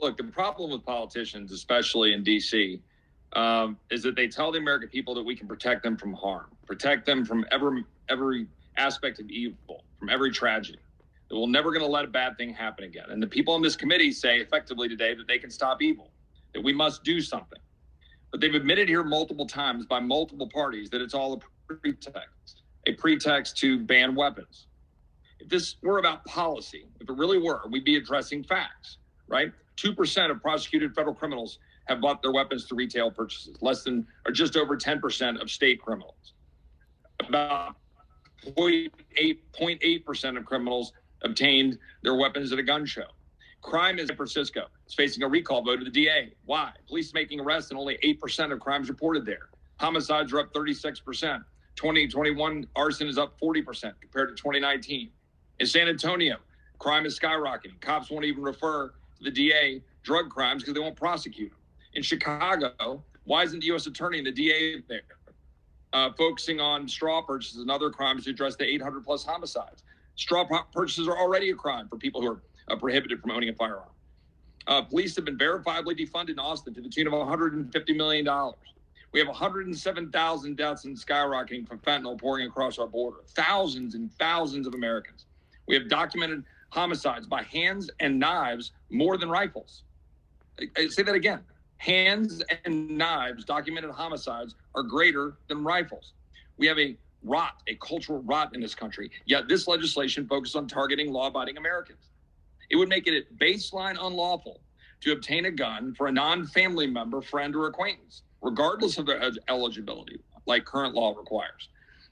look, the problem with politicians, especially in D.C., is that they tell the American people that we can protect them from harm, protect them from every aspect of evil, from every tragedy, that we're never going to let a bad thing happen again. And the people on this committee say effectively today that they can stop evil, that we must do something. But they've admitted here multiple times by multiple parties that it's all a pretext to ban weapons. If this were about policy, if it really were, we'd be addressing facts, right? 2% of prosecuted federal criminals have bought their weapons through retail purchases, less than or just over 10% of state criminals. About 0.8% of criminals obtained their weapons at a gun show. Crime in San Francisco is facing a recall vote of the DA. Why? Police making arrests and only 8% of crimes reported there. Homicides are up 36%. 2021 arson is up 40% compared to 2019. In San Antonio, crime is skyrocketing. Cops won't even refer to the DA drug crimes because they won't prosecute them. In Chicago, why isn't the U.S. attorney and the DA there focusing on straw purchases and other crimes to address the 800 plus homicides? Straw purchases are already a crime for people who are prohibited from owning a firearm. Police have been verifiably defunded in Austin to the tune of $150 million. We have 107,000 deaths and skyrocketing from fentanyl pouring across our border. Thousands and thousands of Americans. We have documented homicides by hands and knives more than rifles. I say that again. Hands and knives documented homicides are greater than rifles. We have a cultural rot in this country, yet this legislation focuses on targeting law-abiding Americans. It would make it baseline unlawful to obtain a gun for a non-family member, friend, or acquaintance, regardless of their eligibility, like current law requires.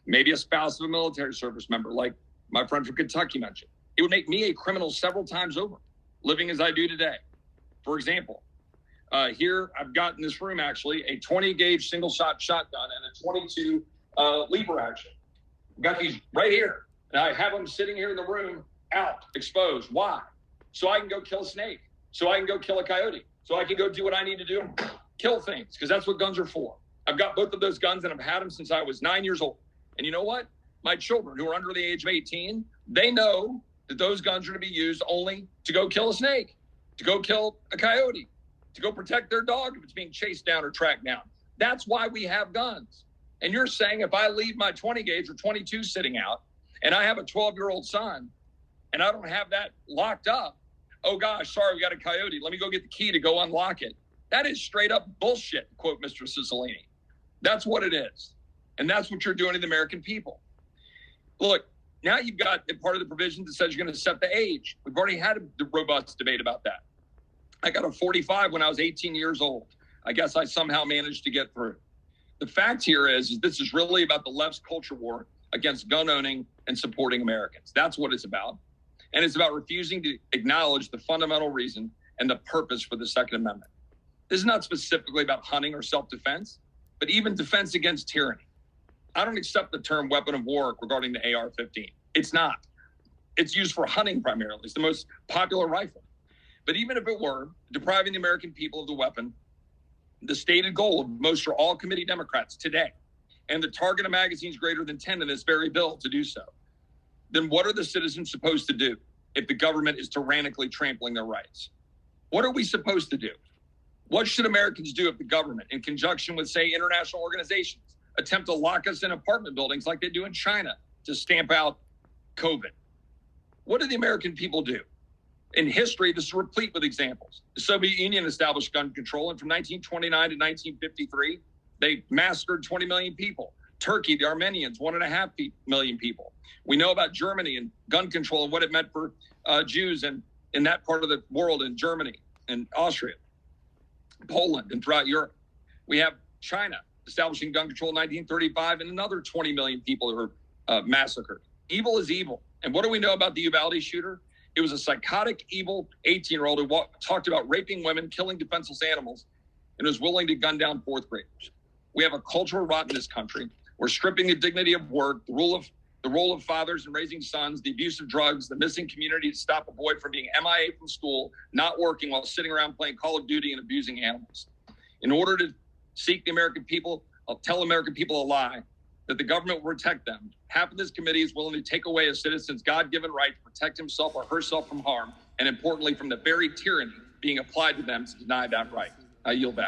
Maybe a spouse of a military service member, like my friend from Kentucky mentioned. It would make me a criminal several times over, living as I do today. For example, here I've got in this room actually a 20-gauge single-shot shotgun and a 22 lever action. I've got these right here, and I have them sitting here in the room, out, exposed. Why? So I can go kill a snake. So I can go kill a coyote. So I can go do what I need to do and kill things, because that's what guns are for. I've got both of those guns, and I've had them since I was 9 years old. And you know what? My children who are under the age of 18, they know that those guns are to be used only to go kill a snake, to go kill a coyote, to go protect their dog if it's being chased down or tracked down. That's why we have guns. And you're saying if I leave my 20 gauge or 22 sitting out and I have a 12-year-old son and I don't have that locked up, oh gosh, sorry, we got a coyote. Let me go get the key to go unlock it. That is straight up bullshit, quote Mr. Cicilline. That's what it is. And that's what you're doing to the American people. Look, now you've got a part of the provision that says you're going to set the age. We've already had a robust debate about that. I got a 45 when I was 18 years old. I guess I somehow managed to get through. The fact here is this is really about the left's culture war against gun owning and supporting Americans. That's what it's about. And it's about refusing to acknowledge the fundamental reason and the purpose for the Second Amendment. This is not specifically about hunting or self-defense, but even defense against tyranny. I don't accept the term weapon of war regarding the AR-15. It's not. It's used for hunting primarily. It's the most popular rifle. But even if it were, depriving the American people of the weapon, the stated goal of most or all committee Democrats today, and the target of magazines greater than 10 in this very bill to do so, then what are the citizens supposed to do if the government is tyrannically trampling their rights? What are we supposed to do? What should Americans do if the government, in conjunction with, say, international organizations, attempt to lock us in apartment buildings like they do in China to stamp out COVID? What do the American people do? In history, this is replete with examples. The Soviet Union established gun control, and from 1929 to 1953, they massacred 20 million people. Turkey, the Armenians, 1.5 million people. We know about Germany and gun control and what it meant for Jews in that part of the world, in Germany and Austria, Poland, and throughout Europe. We have China establishing gun control in 1935, and another 20 million people were massacred. Evil is evil. And what do we know about the Uvalde shooter? It was a psychotic, evil 18-year-old who talked about raping women, killing defenseless animals, and was willing to gun down fourth graders. We have a cultural rot in this country. We're stripping the dignity of work, the role of fathers in raising sons, the abuse of drugs, the missing community to stop a boy from being MIA from school, not working while sitting around playing Call of Duty and abusing animals. In order to seek the American people, tell American people a lie, that the government will protect them. Half of this committee is willing to take away a citizen's God-given right to protect himself or herself from harm, and importantly, from the very tyranny being applied to them to deny that right. I yield back.